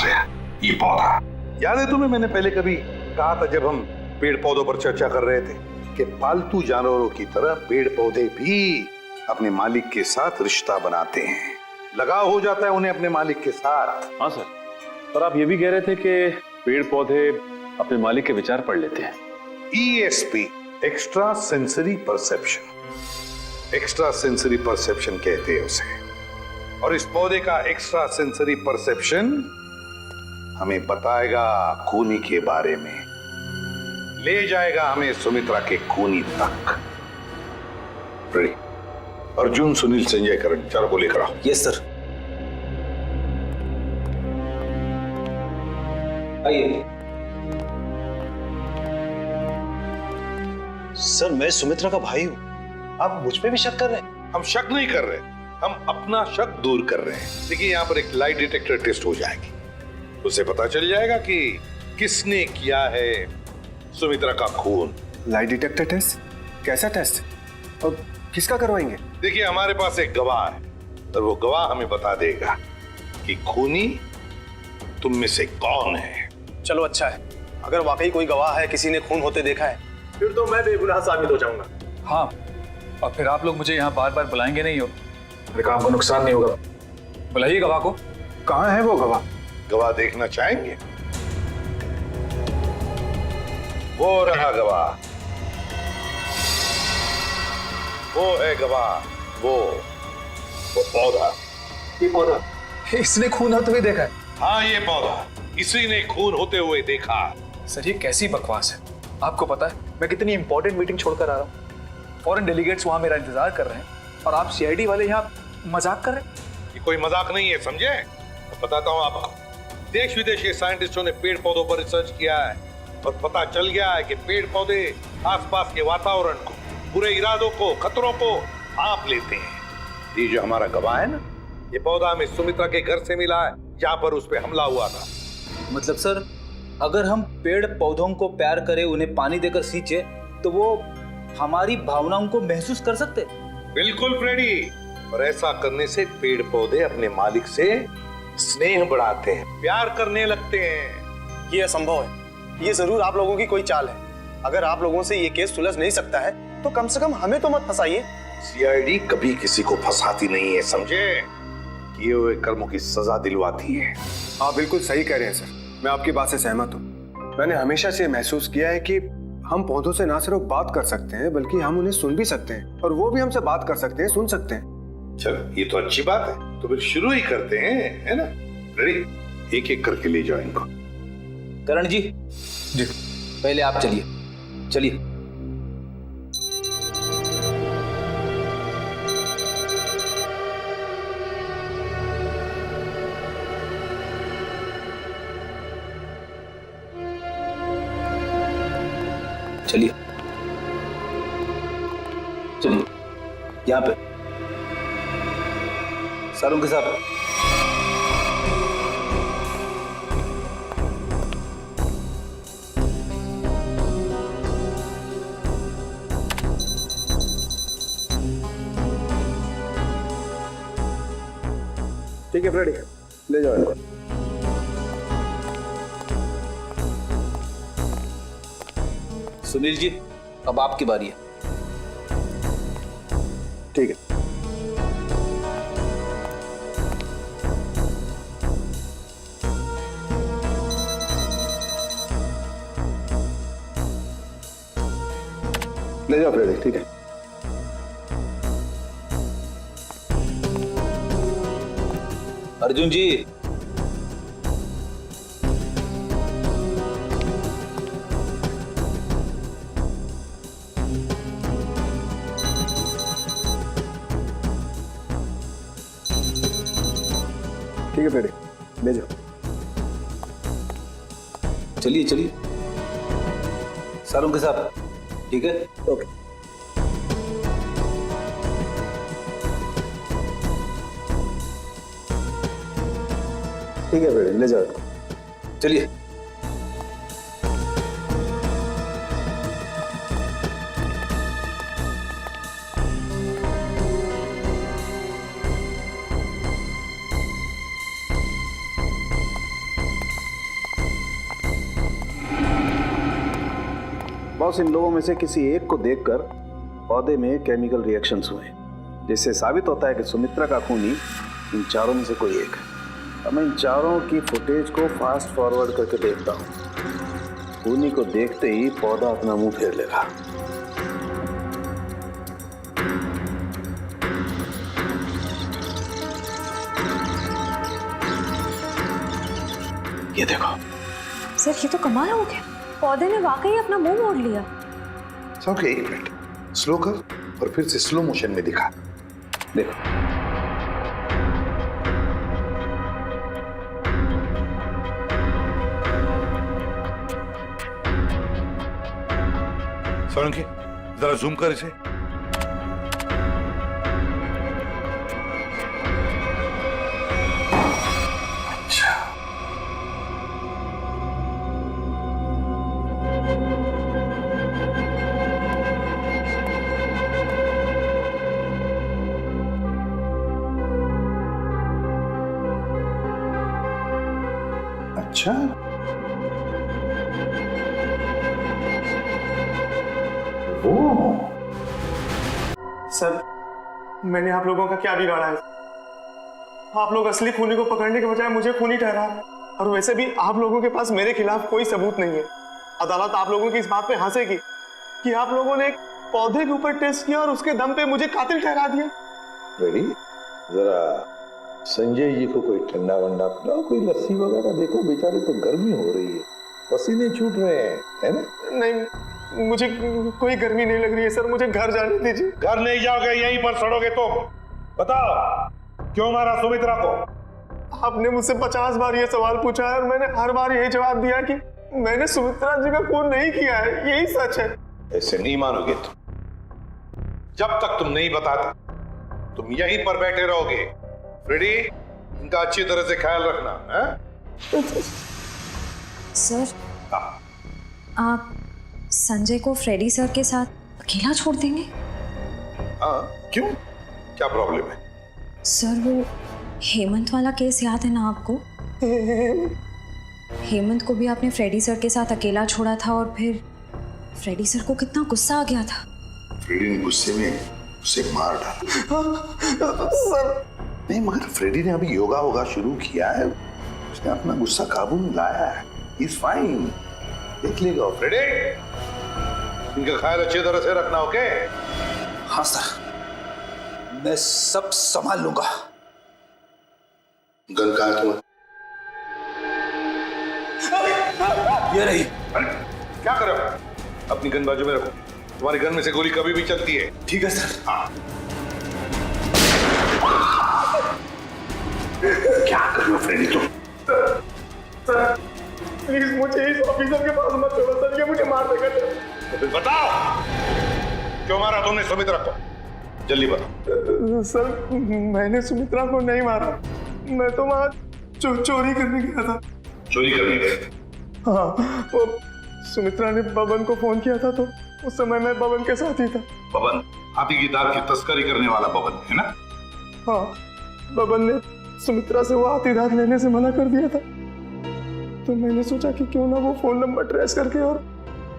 ये पौधा याद है तुम्हें? मैंने पहले कभी कहा था जब हम पेड़ पौधों पर चर्चा कर रहे थे कि पालतू जानवरों की तरह पेड़ पौधे भी अपने मालिक के साथ रिश्ता बनाते हैं, लगाव हो जाता है उन्हें अपने मालिक के साथ। हाँ सर, और आप ये भी कह रहे थे कि पेड़ पौधे अपने मालिक के विचार पढ़ लेते हैं। ESP, extra sensory perception. Extra sensory perception कहते हैं उसे। और इस पौधे का एक्स्ट्रा सेंसरी परसेप्शन हमें बताएगा खूनी के बारे में, ले जाएगा हमें सुमित्रा के खूनी तक। रेडी? अर्जुन, सुनील, संजय, करण, चारों को लेकर आओ। Yes sir. आइए। सर, मैं सुमित्रा का भाई हूं, आप मुझ पे भी शक कर रहे हैं? हम शक नहीं कर रहे, हम अपना शक दूर कर रहे हैं। देखिए, यहाँ पर एक लाई डिटेक्टर टेस्ट हो जाएगी, उसे पता चल जाएगा कि किसने किया है सुमित्रा का खून। Lie detector test? कैसा टेस्ट? और किसका करवाएंगे? देखिए, हमारे पास एक गवाह है और वो गवाह हमें बता देगा कि खूनी तुम में से कौन है। चलो अच्छा है, अगर वाकई कोई गवाह है, किसी ने खून होते देखा है, फिर तो मैं बेगुनाह साबित हो जाऊंगा। हाँ, और फिर आप लोग मुझे यहाँ बार बार बुलाएंगे नहीं हो, मेरे काम को नुकसान नहीं होगा। बुलाइए गवाह को। कहाँ है वो गवाह? गवाह देखना चाहेंगे? वो रहा गवाह, वो है गवाह, वो पौधा। ये पौधा? इसने खून होते हुए देखा है? हाँ, ये पौधा, इसी ने खून होते हुए देखा। सर, ये कैसी बकवास है? आपको पता है मैं कितनी इंपॉर्टेंट मीटिंग छोड़कर आ रहा हूँ, फॉरेन डेलीगेट्स वहां मेरा इंतजार कर रहे हैं और आप CID वाले यहाँ मजाक कर रहे हैं? ये कोई मजाक नहीं है, समझे? तो बताता हूँ आपको। देश विदेश के साइंटिस्टों ने पेड़ पौधों पर रिसर्च किया है और पता चल गया है कि पेड़ पौधे आसपास के वातावरण को, बुरे इरादों को, खतरों को भांप लेते हैं। ये जो हमारा गवाह है ना, ये पौधा हमें सुमित्रा के घर से मिला है जहाँ पर उस पर हमला हुआ था। मतलब सर, अगर हम पेड़ पौधों को प्यार करें, उन्हें पानी देकर सींचे, तो वो हमारी भावनाओं को महसूस कर सकते। बिल्कुल फ्रेडी, और ऐसा करने से पेड़ पौधे अपने मालिक से स्नेह बढ़ाते हैं, प्यार करने लगते हैं। ये असंभव है। ये जरूर आप लोगों की कोई चाल है। अगर आप लोगों से ये केस सुलझ नहीं सकता है तो कम से कम हमें तो मत फंसाइए। सीआईडी कभी किसी को फंसाती नहीं है, समझे? किए हुए कर्मों की सजा दिलवाती है। आप बिल्कुल सही कह रहे हैं सर, मैं आपकी बात से सहमत हूँ। मैंने हमेशा से महसूस किया है कि हम पौधों से ना सिर्फ बात कर सकते हैं बल्कि हम उन्हें सुन भी सकते हैं, और वो भी हमसे बात कर सकते हैं, सुन सकते हैं। चलो, ये तो अच्छी बात है, तो फिर शुरू ही करते हैं, है ना? रेडी? एक एक करके ले जाओ इनको। करण जी, पहले आप चलिए। चलिए। चलिए चलिए, यहाँ पे सारों के साथ। ठीक है फ्रेडी, ले जाओ इनको। सुनील जी, अब आपकी बारी है। ठीक है। ले जाओ फ्रेडी, ठीक है। अर्जुन जी, ठीक है फ्रेडी, ले जाओ। चलिए चलिए, सारों के साथ। ठीक है, ओके। ठीक है फ्रेडी, ले जाओ। चलिए। बॉस, इन लोगों में से किसी एक को देखकर पौधे में केमिकल रिएक्शंस हुए, जिससे साबित होता है कि सुमित्रा का खूनी इन चारों में से कोई एक है। अब मैं इन चारों की फुटेज को फास्ट फॉरवर्ड करके देखता हूँ। खूनी को देखते ही पौधा अपना मुंह फेर लेगा। ये देखो सर, ये तो कमाल हो गया। पौधे ने वाकई अपना मुंह मोड़ लिया। ओके, एक मिनट, स्लो कर और फिर से स्लो मोशन में दिखा। देखो, सोलंकी, जरा जूम कर इसे। अच्छा, अच्छा, सर मैंने आप लोगों का क्या बिगाड़ा है? आप लोग असली खूनी को पकड़ने के बजाय मुझे खूनी ठहरा है, और वैसे भी आप लोगों के पास मेरे खिलाफ कोई सबूत नहीं है। अदालत आप लोगों की इस बात पे हंसेगी कि आप लोगों ने एक पौधे के ऊपर टेस्ट किया और उसके दम पे मुझे कातिल ठहरा दिया। रेडी? जरा संजय जी को कोई ठंडा वंडा पिलाओ, कोई लस्सी वगैरह। देखो बेचारे तो गर्मी हो रही है, पसीने छूट रहे हैं, है ना? नहीं, मुझे कोई गर्मी नहीं लग रही है सर, मुझे घर जाने दीजिए। घर नहीं जाओगे, यहीं पर सड़ोगे तुम। बताओ, क्यों मारा सुमित्रा को? आपने मुझसे 50 बार ये सवाल पूछा है और मैंने हर बार यही जवाब दिया कि मैंने सुमित्रा जी का खून नहीं किया है, यही सच है। ऐसे नहीं मानोगे तुम। जब तक तुम नहीं बताते तुम यहीं पर बैठे रहोगे। फ्रेडी, इनका अच्छी तरह से ख्याल रखना है? सर, आप संजय को फ्रेडी सर के साथ अकेला छोड़ देंगे? हाँ, क्यों? क्या प्रॉब्लम है? सर वो हेमंत वाला केस याद है ना आपको? हेमंत को भी आपने फ्रेडी सर के साथ अकेला छोड़ा था और फिर फ्रेडी सर को कितना गुस्सा आ गया था। फ्रेडी ने गुस्से में उसे मार डाला। सर नहीं, मगर फ्रेडी ने अभी योगा होगा शुरू किया है, उसने अपना गुस्सा काबू में लाया है। इज फाइन, देख लेगा। फ्रेडी, इनका ख्याल अच्छी तरह से रखना, ओके? हाँ सर, मैं सब संभाल लूंगा। गन कहाँ है तुम्हारी? ये रही। अरे क्या कर रहे हो? अपनी गन बाजू में रखो, तुम्हारी गन में से गोली कभी भी चलती है। ठीक है सर। हाँ। क्या कर रहे हो फ्रेडी तुम? सर प्लीज मुझे इस ऑफिसर के पास मत छोड़ो सर, ये मुझे मार देगा। तो फिर बताओ, क्यों मारा तुमने सुमित्रा को? जल्दी बताओ। सर मैंने सुमित्रा को नहीं मारा, मैं तो वहाँ चोरी करने गया था। चोरी करने गए? हाँ, वो सुमित्रा ने बबन को फोन किया था, तो उस समय मैं बबन के साथ ही था। बबन? हाथी की दांत की तस्करी करने वाला बबन है ना? हाँ, बबन ने सुमित्रा से वो हाथी दांत लेने से मना कर दिया था, तो मैंने सोचा कि क्यों ना वो फोन नंबर ट्रेस करके और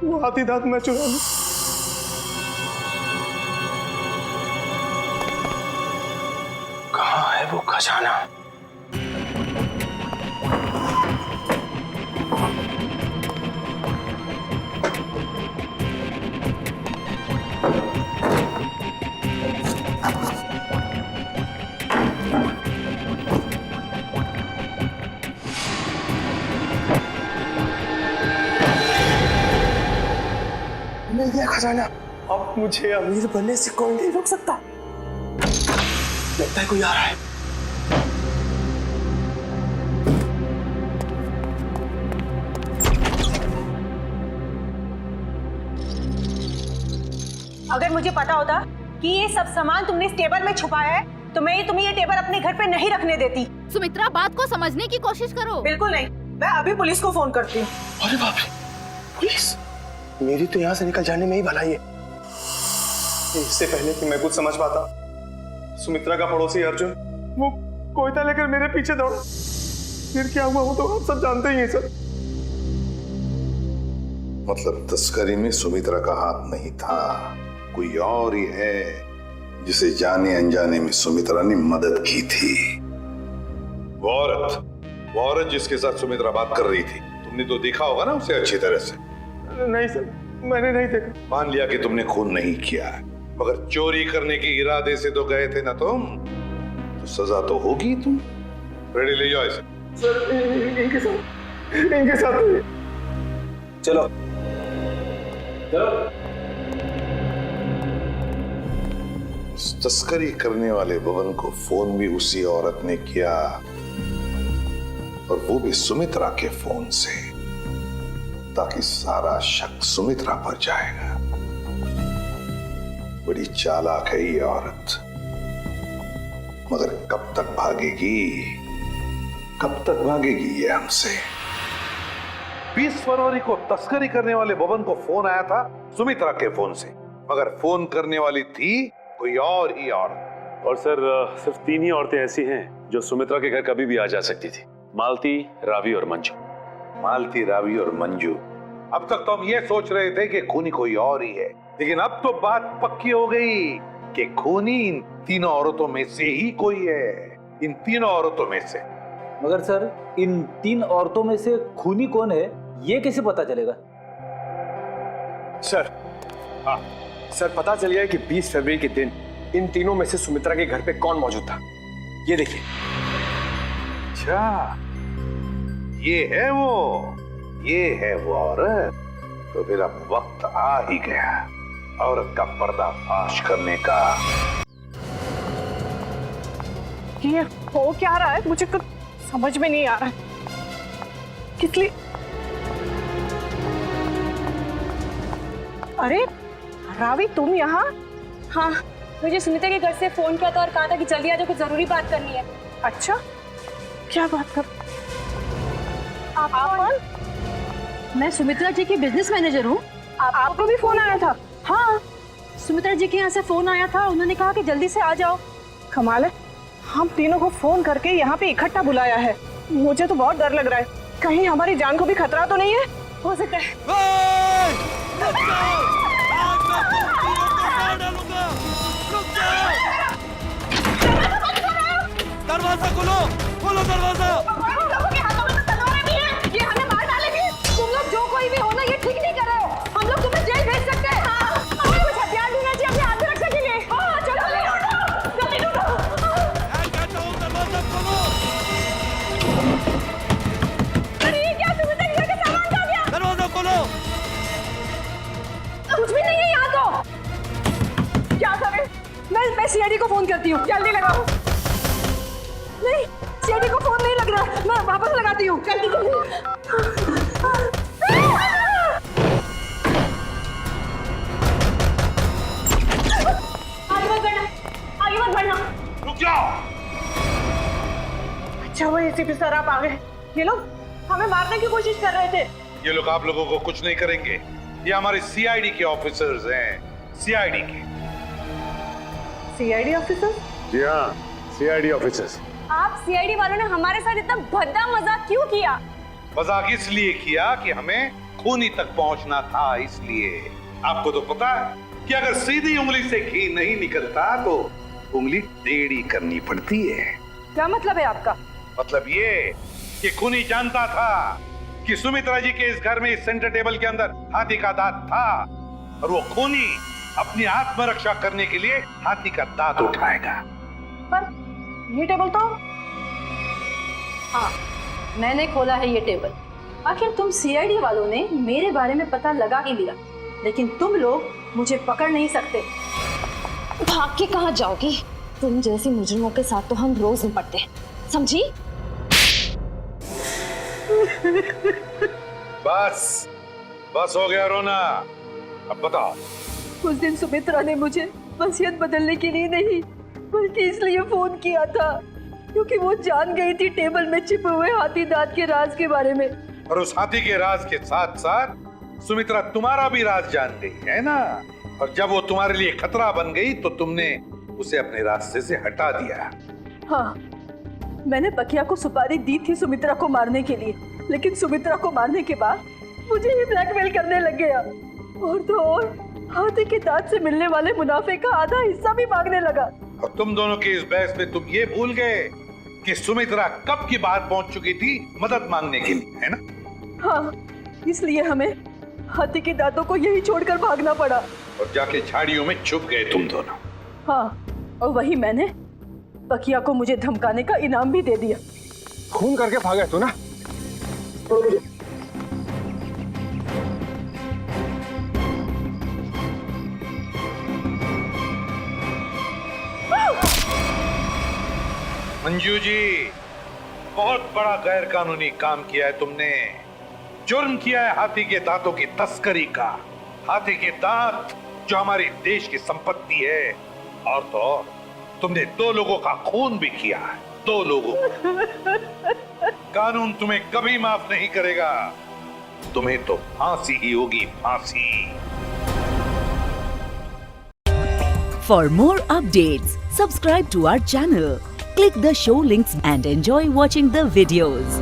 वो हाथी दांत मैं चुरा लूं। कहाँ है वो खजाना? मिल गया खजाना। अब मुझे अमीर बनने से कोई नहीं रोक सकता। लगता है कोई आ रहा है। अगर मुझे पता होता कि ये सब सामान तुमने इस टेबल में छुपाया है तो मैं तुम्हें ये टेबल अपने घर पे नहीं रखने देती। सुमित्रा, बात को समझने की कोशिश करो। बिल्कुल नहीं, मैं अभी पुलिस को फोन करती हूँ। अरे बाप रे, पुलिस? मेरी तो यहाँ से निकल जाने में ही भलाई है। इससे पहले कि मैं कुछ समझ पाता, सुमित्रा का पड़ोसी अर्जुन वो कोयता लेकर मेरे पीछे दौड़ा। फिर क्या हुआ वो तो आप सब जानते ही हैं सर। मतलब तस्करी में सुमित्रा का हाथ नहीं था, कोई और ही है जिसे जाने अनजाने में सुमित्रा ने मदद की थी। वो औरत जिसके साथ सुमित्रा बात कर रही थी, तुमने तो देखा होगा ना उसे अच्छी तरह से? नहीं सर, मैंने नहीं देखा। मान लिया कि तुमने खून नहीं किया, मगर चोरी करने के इरादे से तो गए थे ना तुम, तो सजा तो होगी तुम। रेडी, ले जाओ इसे। सर इनके साथ चलो तस्करी करने वाले बबन को फोन भी उसी औरत ने किया, और वो भी सुमित्रा के फोन से, ताकि सारा शक सुमित्रा पर जाएगा। बड़ी चालाक है ये औरत, मगर कब तक भागेगी ये हमसे? 20 फरवरी को तस्करी करने वाले बबन को फोन आया था सुमित्रा के फोन से, मगर फोन करने वाली थी कोई और ही औरत। और सर सिर्फ 3 ही औरतें ऐसी हैं जो सुमित्रा के घर कभी भी आ जा सकती थी, मालती, रावी और मंजू। मालती, रावी और मंजू। अब तक तो हम ये सोच रहे थे कि खूनी कोई और ही है, लेकिन अब तो बात पक्की हो गई कि खूनी इन तीनों औरतों में से ही कोई है, इन तीनों औरतों में से। मगर सर इन 3 औरतों में से खूनी कौन है ये कैसे पता चलेगा? सर, हाँ सर, पता चल गया कि 20 फरवरी के दिन इन तीनों में से सुमित्रा के घर पे कौन मौजूद था। ये देखिए। अच्छा, ये है वो औरत। तो फिर अब वक्त आ ही गया औरत का पर्दाफाश करने का। ये हो क्या रहा है मुझे कुछ समझ में नहीं आ रहा। किस लिए? अरे रावी, तुम यहाँ? हाँ, मुझे सुमित्रा के घर से फोन किया था और कहा था कि जल्दी आ जाओ, कुछ जरूरी बात करनी है। अच्छा, क्या बात कर? आप? मैं सुमित्रा जी की बिजनेस मैनेजर हूँ। आपको भी फोन आया था? हाँ, सुमित्रा जी के यहाँ से फोन आया था, उन्होंने कहा कि जल्दी से आ जाओ। कमाल है, हम तीनों को फोन करके यहाँ पे इकट्ठा बुलाया है। मुझे तो बहुत डर लग रहा है, कहीं हमारी जान को भी खतरा तो नहीं है। हो सकता है दरवाजा खोलो, खोलो दरवाजा। ये हमें मार डालेंगे। तुम लोग जो कोई भी हो ना, ये ठीक नहीं कर रहे हो। हम लोग तुम्हें जेल भेज सकते हैं। हमें कुछ हथियार देना चाहिए अपने हाथ में रखने के लिए। चलो जल्दी दरवाजा खोलो। अरे ये क्या, तुमने तो घर के सामान खा दिया। दरवाजा खोलो। कुछ भी नहीं है यहाँ तो। क्या करें? मैं सीआईडी को फोन करती हूँ, जल्दी लगाओ। नहीं, सीआईडी को फोन नहीं लग रहा, मैं वापस लगाती हूँ। जल्दी आगे मत बढ़ना। रुक जाओ। अच्छा वो एसीपी सर आप आ गए। ये लोग हमें मारने की कोशिश कर रहे थे। ये लोग आप लोगों को कुछ नहीं करेंगे। ये हमारे सीआईडी के ऑफिसर्स हैं, सीआईडी के। CID officer? जी हाँ, सीआईडी ऑफिसर्स। आप सीआईडी वालों ने हमारे साथ इतना भद्दा मजाक क्यों किया? मजाक इसलिए किया कि हमें खूनी तक पहुंचना था, इसलिए। आपको तो पता है कि अगर सीधी उंगली से घी नहीं निकलता तो उंगली टेढ़ी करनी पड़ती है। क्या मतलब है आपका? मतलब ये कि खूनी जानता था कि सुमित्रा जी के इस घर में, इस सेंटर टेबल के अंदर हाथी का दांत था, और वो खूनी अपनी आत्मरक्षा करने के लिए हाथी का दांत उठाएगा। पर ये टेबल तो हाँ, मैंने खोला है ये टेबल। आखिर तुम सीआईडी वालों ने मेरे बारे में पता लगा ही लिया, लेकिन तुम लोग मुझे पकड़ नहीं सकते। भाग के कहाँ जाओगी? तुम जैसी मुजरिमों के साथ तो हम रोज निपटते हैं, समझी? बस बस हो गया रोना, अब बताओ। उस दिन सुमित्रा ने मुझे वसीयत बदलने के लिए नहीं, बल्कि इसलिए फोन किया था क्योंकि वो जान गई थी टेबल में छिपे हुए हाथी दांत के राज के बारे में। और उस हाथी के राज के साथ साथ सुमित्रा तुम्हारा भी राज जान गई है ना, और जब वो तुम्हारे लिए खतरा बन गई तो तुमने उसे अपने रास्ते से हटा दिया। हाँ, मैंने बकिया को सुपारी दी थी सुमित्रा को मारने के लिए, लेकिन सुमित्रा को मारने के बाद मुझे ही ब्लैकमेल करने लग गया, और तो और हाथी के दांत से मिलने वाले मुनाफे का आधा हिस्सा भी मांगने लगा। और तुम दोनों के इस बहस में तुम ये भूल गए कि सुमित्रा कब की बात पहुंच चुकी थी मदद मांगने के लिए, है ना? हाँ, इसलिए हमें हाथी के दांतों को यही छोड़कर भागना पड़ा और जाके झाड़ियों में छुप गए तुम दोनों। हाँ, और वही मैंने बकिया को मुझे धमकाने का इनाम भी दे दिया। खून करके भागा तू ना। मंजू जी, बहुत बड़ा गैर कानूनी काम किया है तुमने। जुर्म किया है हाथी के दांतों की तस्करी का। हाथी के दांत जो हमारे देश की संपत्ति है, और तो और तुमने 2 लोगों का खून भी किया है, 2 लोगों का। कानून तुम्हें कभी माफ नहीं करेगा, तुम्हें तो फांसी ही होगी, फांसी। For more updates, subscribe to our channel, click the show links and enjoy watching the videos.